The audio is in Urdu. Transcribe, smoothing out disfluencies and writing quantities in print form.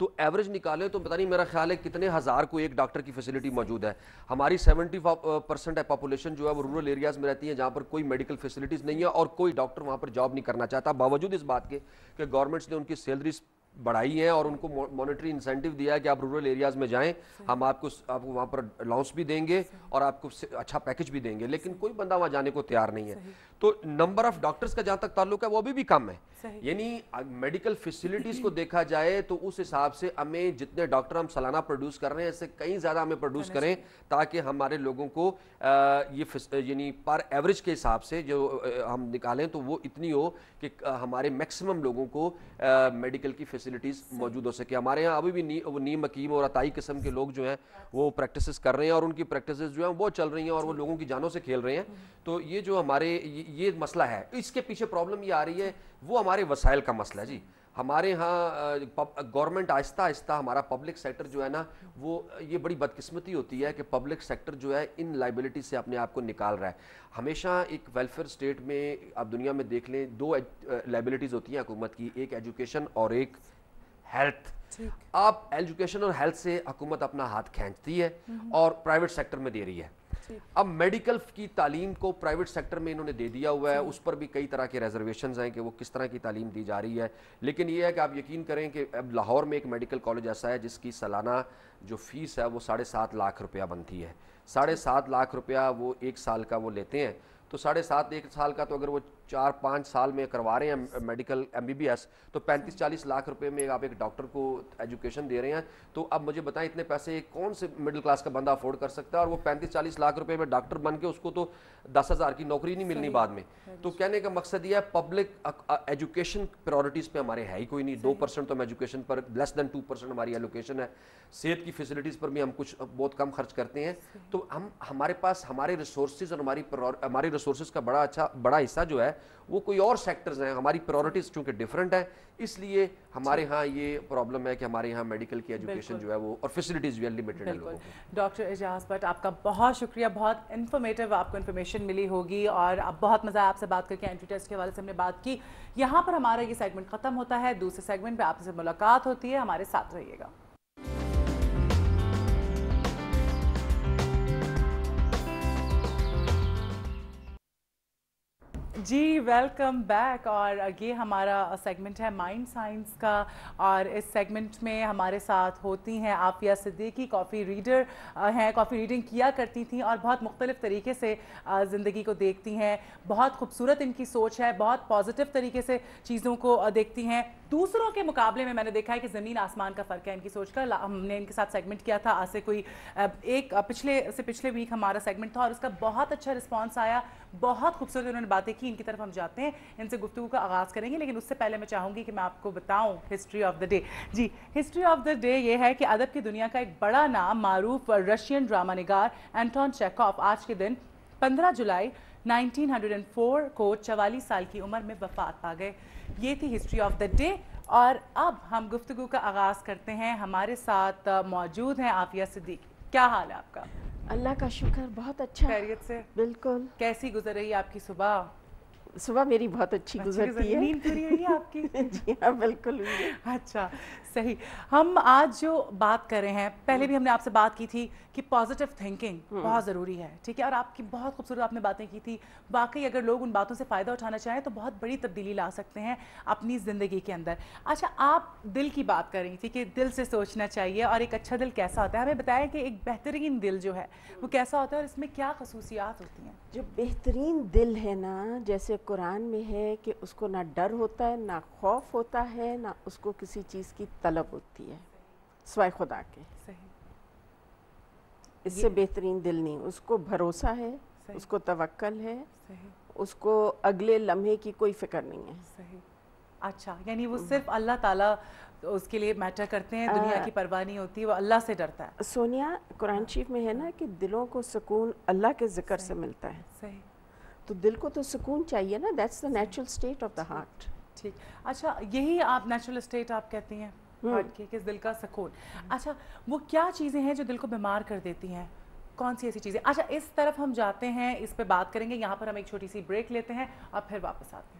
تو ایوریج نکالیں تو پتہ نہیں میرا خیال ہے کتنے ہزار کو ایک ڈاکٹر کی فیسلٹی موجود ہے. ہماری 70% ہے پاپولیشن جو ہے وہ رورل ایریاز میں رہتی ہے جہاں پر کوئی میڈیکل فیسلٹیز نہیں ہے اور کوئی ڈاکٹر وہاں پر جاب نہیں کرنا چاہتا, باوجود اس بات کے کہ گورنمنٹس نے ان کی سیلریز بڑھائی ہیں اور ان کو مانیٹری انسینٹیو دیا ہے کہ آپ رورل ایریاز میں جائیں, ہم آپ کو وہاں پر الاؤنس بھی دیں گے اور آپ کو اچھا پیکج بھی دیں گے, لیکن کوئی بندہ وہاں جانے کو تیار نہیں ہے. تو نمبر آف ڈاکٹرز کا جہاں تک تعلق ہے وہ ابھی بھی کم ہے. یعنی میڈیکل فیسلٹیز کو دیکھا جائے تو اس حساب سے ہمیں جتنے ڈاکٹر ہم سالانہ پروڈیوس کر رہے ہیں اس سے کہیں زیادہ ہمیں پروڈیوس کریں تاکہ ہمارے لوگوں کو یہ یعنی پر ایوریج کے حساب سے جو ہم نکالیں تو وہ اتنی ہو کہ ہمارے میکسیمم لوگوں کو میڈیکل کی فیسلٹیز موجود ہو سکے. ہمارے یہاں ابھی بھی نیم حکیم اور عطائی قسم کے لوگ جو ہیں وہ پریکٹسز کر رہے ہیں اور ان کی پریکٹسز جو ہیں وہ چل رہی ہیں اور وہ لوگوں کی جانوں سے کھیل رہے ہیں. تو یہ جو ہمارے یہ مسئلہ ہے, اس کے پیچھے پرابلم یہ آ رہی ہے وہ ہمارے وسائل کا مسئلہ ہے جی. ہمارے ہاں گورنمنٹ آہستہ آہستہ ہمارا پبلک سیکٹر جو ہے نا وہ یہ بڑی بدقسمتی ہوتی ہے کہ پبلک سیکٹر جو ہے ان لائبلٹی سے اپنے آپ کو نکال رہا ہے. ہمیشہ ایک ویلفیئر اسٹیٹ میں آپ دنیا میں دیکھ لیں دو لائبلٹیز ہوتی ہیں حکومت کی, ایک ایجوکیشن اور ایک ہیلتھ. آپ ایجوکیشن اور ہیلتھ سے حکومت اپنا ہاتھ کھینچتی ہے اور پرائیویٹ سیکٹر میں دے رہی ہے. اب میڈیکل کی تعلیم کو پرائیویٹ سیکٹر میں انہوں نے دے دیا ہوا ہے, اس پر بھی کئی طرح کے ریزرویشنز ہیں کہ وہ کس طرح کی تعلیم دی جا رہی ہے. لیکن یہ ہے کہ آپ یقین کریں کہ اب لاہور میں ایک میڈیکل کالج ایسا ہے جس کی سالانہ جو فیس ہے وہ 7.5 لاکھ روپیہ بنتی ہے. 7.5 لاکھ روپیہ وہ ایک سال کا وہ لیتے ہیں. تو 7.5 ایک سال کا تو اگر وہ 4-5 سال میں کروا رہے ہیں میڈیکل MBBS تو 35-40 لاکھ روپے میں آپ ایک ڈاکٹر کو ایجوکیشن دے رہے ہیں. تو اب مجھے بتائیں اتنے پیسے کون سے مڈل کلاس کا بندہ افورڈ کر سکتا ہے, اور وہ 35-40 لاکھ روپے میں ڈاکٹر بن کے اس کو تو 10,000 کی نوکری نہیں ملنی بعد میں. تو کہنے کا مقصد یہ ہے پبلک ایجوکیشن پرائورٹیز پہ ہمارے ہے ہی کوئی نہیں. 2% تو ہم ایجوکیشن پر لیس دین 2% ہماری ایلوکیشن ہے. صحت کی فیسلٹیز پر بھی ہم کچھ بہت کم خرچ کرتے ہیں. تو ہمارے پاس ہمارے ریسورسز اور ہماری ریسورسز کا بڑا حصہ جو ہے وہ کوئی اور سیکٹرز ہیں. ہماری پرائورٹیز چونکہ ڈیفرنٹ ہیں اس لیے ہمارے ہاں یہ پرابلم ہے کہ ہمارے یہاں میڈیکل کی ایجوکیشن جو ہے وہ اور فیسلٹیز بھی لمیٹڈ ہیں لوگوں کو. ڈاکٹر اعجاز بٹ آپ کا بہت شکریہ, بہت انفارمیٹیو آپ کو انفارمیشن ملی ہوگی اور اب بہت مزہ آپ سے بات کر کے اینٹی ٹیسٹ کے حوالے سے ہم نے بات کی. یہاں پر ہمارا یہ سیگمنٹ ختم ہوتا ہے, دوسرے سیگمنٹ پہ آپ سے ملاقات ہوتی ہے, ہمارے ساتھ رہیے گا. جی ویلکم بیک, اور یہ ہمارا سیگمنٹ ہے مائنڈ سائنس کا, اور اس سیگمنٹ میں ہمارے ساتھ ہوتی ہیں عافیہ صدیقی, کافی ریڈر ہیں, کافی ریڈنگ کیا کرتی تھیں اور بہت مختلف طریقے سے زندگی کو دیکھتی ہیں. بہت خوبصورت ان کی سوچ ہے, بہت پازیٹیو طریقے سے چیزوں کو دیکھتی ہیں. دوسروں کے مقابلے میں نے دیکھا ہے کہ زمین آسمان کا فرق ہے ان کی سوچ کا. ہم نے ان کے ساتھ سیگمنٹ کیا تھا آج سے کوئی پچھلے ویک ہمارا سیگمنٹ تھا اور اس کا بہت اچھا رسپانس آیا, بہت خوبصورت انہوں نے باتیں کی. ان کی طرف ہم جاتے ہیں, ان سے گفتگو کا آغاز کریں گے, لیکن اس سے پہلے میں چاہوں گی کہ میں آپ کو بتاؤں ہسٹری آف دا ڈے. جی ہسٹری آف دا ڈے یہ ہے کہ ادب کی دنیا کا ایک بڑا نام معروف رشین ڈرامہ نگار اینٹون چیکوف آج کے دن 15 جولائی 1904 کو 44 سال کی عمر میں وفات پا گئے. یہ تھی ہسٹری آف دا ڈے, اور اب ہم گفتگو کا آغاز کرتے ہیں. ہمارے ساتھ موجود ہیں عافیہ صدیقی. کیا حال ہے آپ کا؟ اللہ کا شکر, بہت اچھا. خیریت سے؟ بالکل. کیسی گزر رہی ہے آپ کی صبح؟ صبح میری بہت اچھی گزرتی ہے. نیند پوری ہوئی ہے آپ کی؟ جی ہاں بالکل ہوئی ہے. اچھا صحیح. ہم آج جو بات کر رہے ہیں, پہلے بھی ہم نے آپ سے بات کی تھی کہ پازیٹیو تھنکنگ بہت ضروری ہے, ٹھیک ہے, اور آپ کی بہت خوبصورت آپ نے باتیں کی تھی. واقعی اگر لوگ ان باتوں سے فائدہ اٹھانا چاہیں تو بہت بڑی تبدیلی لا سکتے ہیں اپنی زندگی کے اندر. اچھا آپ دل کی بات کر رہی تھی کہ دل سے سوچنا چاہیے, اور ایک اچھا دل کیسا ہوتا ہے, ہمیں بتایا کہ ایک بہترین دل جو ہے وہ کیسا ہوتا ہے اور اس میں کیا خصوصیات ہوتی ہیں؟ جو بہترین دل ہے نا, جیسے قرآن میں ہے کہ اس کو نہ ڈر ہوتا ہے, نہ خوف ہوتا ہے, نہ اس کو کسی چیز کی طلب ہوتی ہے سوائے خدا کے. صحیح. اس سے بہترین دل نہیں. اس کو بھروسہ ہے, اس کو توکل ہے, اس کو اگلے لمحے کی کوئی فکر نہیں ہے. صحیح. اچھا, یعنی وہ صرف اللہ تعالیٰ اس کے لیے میٹر کرتے ہیں, دنیا کی پرواہ نہیں ہوتی, وہ اللہ سے ڈرتا ہے. سونیا قرآن شریف میں ہے نا کہ دلوں کو سکون اللہ کے ذکر سے ملتا ہے. صحیح. تو دل کو تو سکون چاہیے نا, that's the natural state of the heart. ٹھیک. اچھا یہی آپ نیچرل اسٹیٹ آپ کہتی ہیں ہارٹ کی, کہ دل کا سکون. اچھا وہ کیا چیزیں ہیں جو دل کو بیمار کر دیتی ہیں, کون سی ایسی چیزیں؟ اچھا اس طرف ہم جاتے ہیں, اس پہ بات کریں گے. یہاں پر ہم ایک چھوٹی سی بریک لیتے ہیں اور پھر واپس آتے ہیں.